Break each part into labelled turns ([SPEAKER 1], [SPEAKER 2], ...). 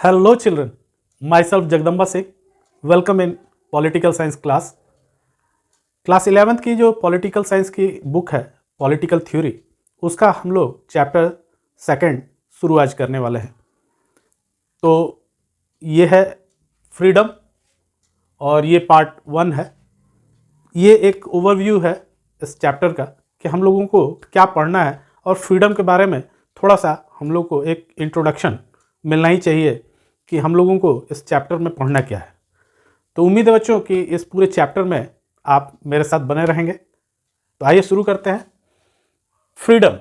[SPEAKER 1] Hello children, myself Jagdamba Singh, welcome in political science class 11th की जो political science की book है political theory, उसका हम लोग चैप्टर सेकंड शुरू आज करने वाले हैं। तो ये है फ्रीडम और ये पार्ट 1 है। ये एक ओवरव्यू है इस चैप्टर का कि हम लोगों को क्या पढ़ना है और फ्रीडम के बारे में थोड़ा सा हम लोग को एक इंट्रोडक्शन मिलना ही चाहिए कि हम लोगों को इस चैप्टर में पढ़ना क्या है। तो उम्मीद है बच्चों कि इस पूरे चैप्टर में आप मेरे साथ बने रहेंगे। तो आइए शुरू करते हैं। Freedom.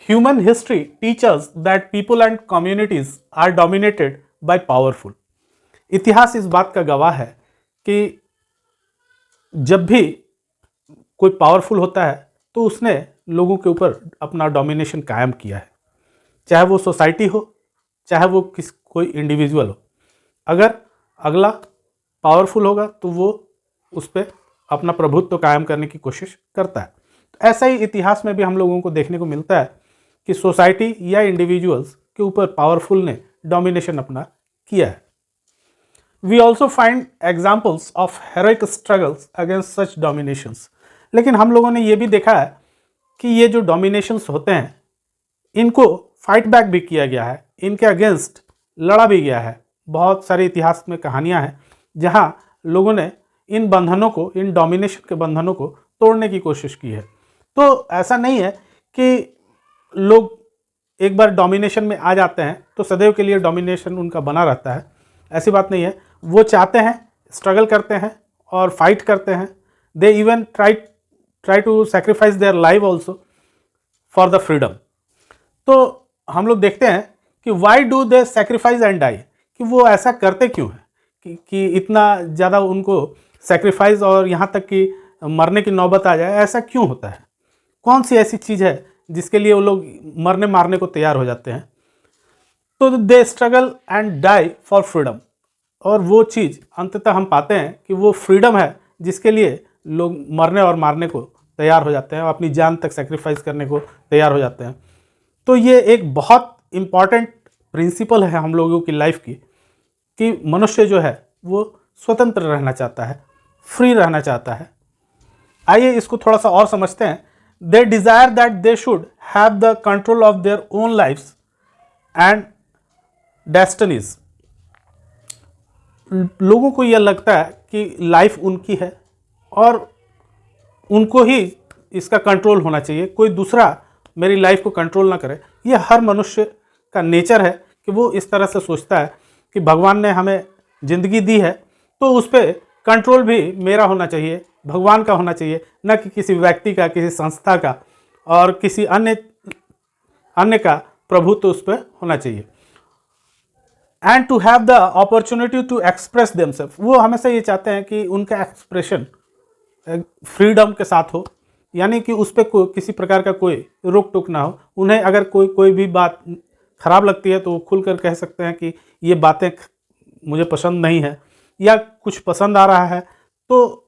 [SPEAKER 1] Human history teachers that people and communities are dominated by powerful. इतिहास इस बात का गवाह है कि जब भी कोई पावरफुल होता है तो उसने लोगों के ऊपर अपना डोमिनेशन कायम किया है, चाहे वो सोसाइटी हो चाहे वो कोई इंडिविजुअल हो। अगर अगला पावरफुल होगा तो वो उस पर अपना प्रभुत्व कायम करने की कोशिश करता है। तो ऐसा ही इतिहास में भी हम लोगों को देखने को मिलता है कि सोसाइटी या इंडिविजुअल्स के ऊपर पावरफुल ने डोमिनेशन अपना किया है। We also find examples of heroic struggles against such dominations. लेकिन हम लोगों ने ये भी देखा है कि ये जो डोमिनेशंस होते हैं इनको फाइट बैक भी किया गया है, इनके अगेंस्ट लड़ा भी गया है। बहुत सारे इतिहास में कहानियां हैं जहां लोगों ने इन बंधनों को, इन डोमिनेशन के बंधनों को तोड़ने की कोशिश की है। तो ऐसा नहीं है कि लोग एक बार डोमिनेशन में आ जाते हैं तो सदैव के लिए डोमिनेशन उनका बना रहता है, ऐसी बात नहीं है। वो चाहते हैं, स्ट्रगल करते हैं और फाइट करते हैं। They even try to sacrifice their life also for the freedom. तो हम लोग देखते हैं कि why do they sacrifice and die, कि वो ऐसा करते क्यों है कि इतना ज़्यादा उनको सैक्रिफाइस और यहाँ तक कि मरने की नौबत आ जाए, ऐसा क्यों होता है? कौन सी ऐसी चीज़ है जिसके लिए वो लोग मरने मारने को तैयार हो जाते हैं? तो they struggle and die for freedom. और वो चीज़ अंततः हम पाते हैं कि वो फ्रीडम है जिसके लिए लोग मरने और मारने को तैयार हो जाते हैं और अपनी जान तक सेक्रीफाइस करने को तैयार हो जाते हैं। तो ये एक बहुत इम्पॉर्टेंट प्रिंसिपल है हम लोगों की लाइफ की कि मनुष्य जो है वो स्वतंत्र रहना चाहता है, फ्री रहना चाहता है। आइए इसको थोड़ा सा और समझते हैं। They desire that they should have the control of their own lifes and destinies. लोगों को यह लगता है कि लाइफ उनकी है और उनको ही इसका कंट्रोल होना चाहिए, कोई दूसरा मेरी लाइफ को कंट्रोल ना करे। यह हर मनुष्य का नेचर है कि वो इस तरह से सोचता है कि भगवान ने हमें ज़िंदगी दी है तो उस पर कंट्रोल भी मेरा होना चाहिए, भगवान का होना चाहिए, न कि किसी व्यक्ति का, किसी संस्था का और किसी अन्य का प्रभुत्व उस पर होना चाहिए। And to have the opportunity to express themself. वो हमेशा ये चाहते हैं कि उनका एक्सप्रेशन फ्रीडम के साथ हो, यानी कि उस पर किसी प्रकार का कोई रोक टोक ना हो। उन्हें अगर कोई भी बात खराब लगती है तो वो खुलकर कह सकते हैं कि ये बातें मुझे पसंद नहीं है, या कुछ पसंद आ रहा है तो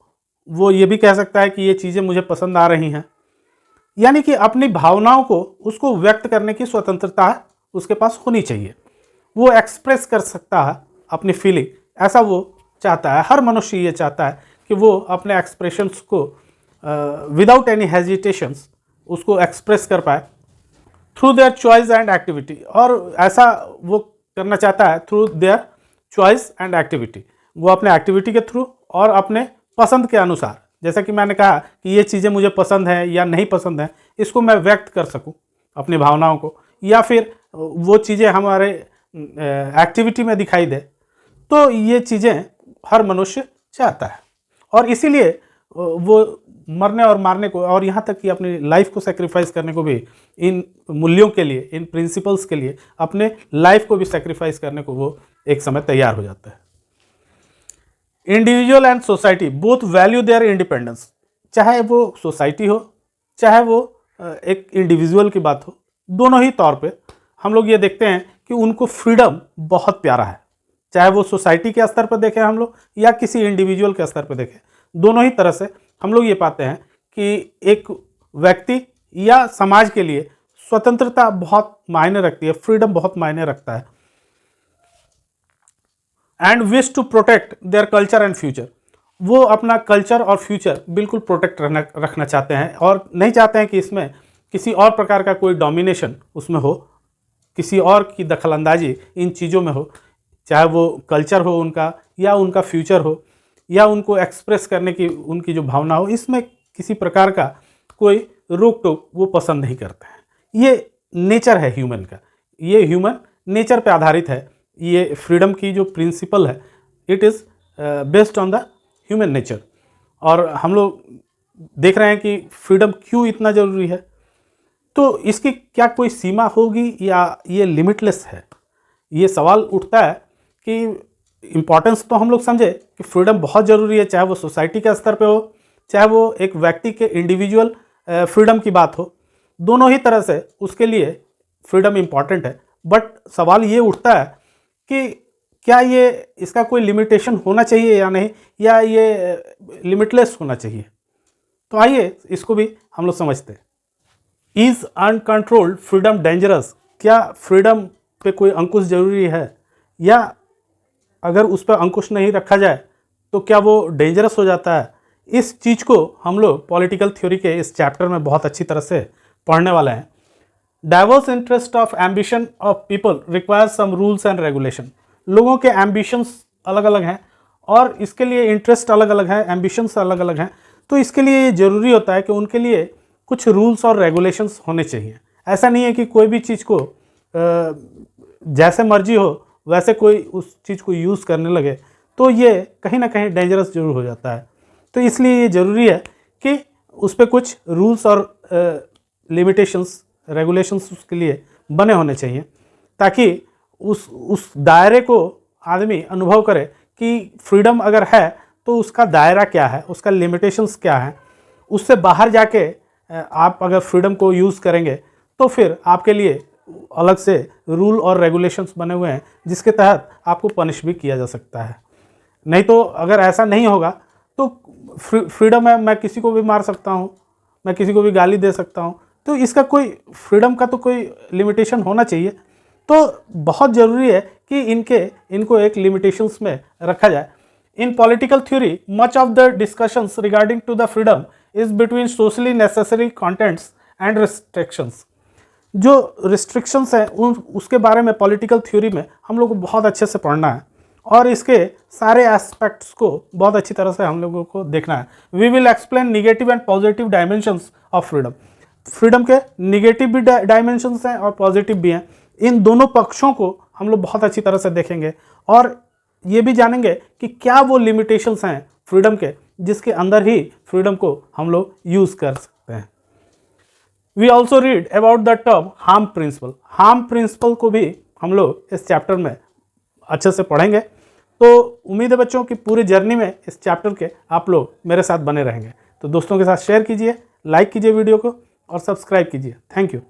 [SPEAKER 1] वो ये भी कह सकता है कि ये चीज़ें मुझे पसंद आ रही हैं। यानी कि अपनी भावनाओं को उसको व्यक्त करने की स्वतंत्रता उसके पास होनी चाहिए। वो एक्सप्रेस कर सकता है अपनी फीलिंग, ऐसा वो चाहता है। हर मनुष्य ये चाहता है कि वो अपने एक्सप्रेशंस को विदाउट एनी हेजिटेशंस उसको एक्सप्रेस कर पाए through their choice and activity. और ऐसा वो करना चाहता है through their choice and activity. वो अपने एक्टिविटी के थ्रू और अपने पसंद के अनुसार, जैसा कि मैंने कहा कि ये चीज़ें मुझे पसंद हैं या नहीं पसंद हैं, इसको मैं व्यक्त कर सकूं अपनी भावनाओं को, या फिर वो चीज़ें हमारे एक्टिविटी में दिखाई दे। तो ये चीज़ें हर मनुष्य चाहता है और इसीलिए वो मरने और मारने को और यहाँ तक कि अपनी लाइफ को सेक्रीफाइस करने को भी, इन मूल्यों के लिए, इन प्रिंसिपल्स के लिए अपने लाइफ को भी सेक्रीफाइस करने को वो एक समय तैयार हो जाता है। Individual and society both value their independence. चाहे वो सोसाइटी हो चाहे वो एक इंडिविजुअल की बात हो, दोनों ही तौर पे हम लोग ये देखते हैं कि उनको फ्रीडम बहुत प्यारा है। चाहे वो सोसाइटी के स्तर पर देखें हम लोग या किसी इंडिविजुअल के स्तर पर देखें, दोनों ही तरह से हम लोग ये पाते हैं कि एक व्यक्ति या समाज के लिए स्वतंत्रता बहुत मायने रखती है, फ्रीडम बहुत मायने रखता है। And wish to protect their culture and future. वो अपना कल्चर और फ्यूचर बिल्कुल प्रोटेक्ट रखना चाहते हैं और नहीं चाहते हैं कि इसमें किसी और प्रकार का कोई डोमिनेशन उसमें हो, किसी और की दखलंदाजी इन चीज़ों में हो, चाहे वो कल्चर हो उनका या उनका फ्यूचर हो या उनको एक्सप्रेस करने की उनकी जो भावना हो, इसमें किसी प्रकार का कोई रोक टोक वो पसंद नहीं करते हैं। ये नेचर है ह्यूमन का, ये ह्यूमन नेचर पे आधारित है। ये फ्रीडम की जो प्रिंसिपल है it is based on the human nature. और हम लोग देख रहे हैं कि फ्रीडम क्यों इतना ज़रूरी है, तो इसकी क्या कोई सीमा होगी या ये लिमिटलेस है। ये सवाल उठता है कि इम्पॉर्टेंस तो हम लोग समझे कि फ्रीडम बहुत ज़रूरी है, चाहे वो सोसाइटी के स्तर पे हो, चाहे वो एक व्यक्ति के इंडिविजुअल फ्रीडम की बात हो, दोनों ही तरह से उसके लिए फ्रीडम इम्पॉर्टेंट है। बट सवाल ये उठता है कि क्या ये इसका कोई लिमिटेशन होना चाहिए या नहीं, या ये लिमिटलेस होना चाहिए। तो आइए इसको भी हम लोग समझते हैं। Is uncontrolled freedom dangerous? क्या फ्रीडम पे कोई अंकुश ज़रूरी है, या अगर उस पर अंकुश नहीं रखा जाए तो क्या वो डेंजरस हो जाता है? इस चीज़ को हम लोग पॉलिटिकल थ्योरी के इस चैप्टर में बहुत अच्छी तरह से पढ़ने वाले हैं। Diverse interest of ambition of people require some rules and regulation. लोगों के एम्बिशंस अलग अलग हैं और इसके लिए इंटरेस्ट अलग अलग है, एम्बिशंस अलग अलग हैं, तो इसके लिए ये ज़रूरी होता है कि उनके लिए कुछ रूल्स और रेगुलेशंस होने चाहिए। ऐसा नहीं है कि कोई भी चीज़ को जैसे मर्जी हो वैसे कोई उस चीज़ को यूज़ करने लगे, तो ये कहीं ना कहीं डेंजरस जरूर हो जाता है। तो इसलिए ये ज़रूरी है कि उस पर कुछ रूल्स और लिमिटेशंस, रेगुलेशंस उसके लिए बने होने चाहिए, ताकि उस दायरे को आदमी अनुभव करे कि फ्रीडम अगर है तो उसका दायरा क्या है, उसका लिमिटेशंस क्या है। उससे बाहर जाके आप अगर फ्रीडम को यूज़ करेंगे तो फिर आपके लिए अलग से रूल और रेगुलेशंस बने हुए हैं जिसके तहत आपको पनिश भी किया जा सकता है। नहीं तो अगर ऐसा नहीं होगा तो फ्रीडम है, मैं किसी को भी मार सकता हूँ, मैं किसी को भी गाली दे सकता हूँ, तो इसका कोई फ्रीडम का तो कोई लिमिटेशन होना चाहिए। तो बहुत ज़रूरी है कि इनको एक लिमिटेशंस में रखा जाए। In political theory much of the discussions regarding to the freedom is between socially necessary contents and restrictions. जो रिस्ट्रिक्शंस हैं उसके बारे में पॉलिटिकल थ्योरी में हम लोग को बहुत अच्छे से पढ़ना है और इसके सारे एस्पेक्ट्स को बहुत अच्छी तरह से हम लोगों को देखना है। We will explain negative and positive dimensions of freedom. Freedom के निगेटिव भी डायमेंशंस हैं और पॉजिटिव भी हैं। इन दोनों पक्षों को हम लोग बहुत अच्छी तरह से देखेंगे और ये भी जानेंगे कि क्या वो लिमिटेशंस हैं फ्रीडम के जिसके अंदर ही फ्रीडम को हम लोग यूज़ कर सकते हैं। We also read about the term harm principle. Harm principle को भी हम लोग इस चैप्टर में अच्छे से पढ़ेंगे। तो उम्मीद है बच्चों की पूरी जर्नी में इस चैप्टर के आप लोग मेरे साथ बने रहेंगे। तो दोस्तों के साथ शेयर कीजिए, लाइक कीजिए वीडियो को और सब्सक्राइब कीजिए। Thank you.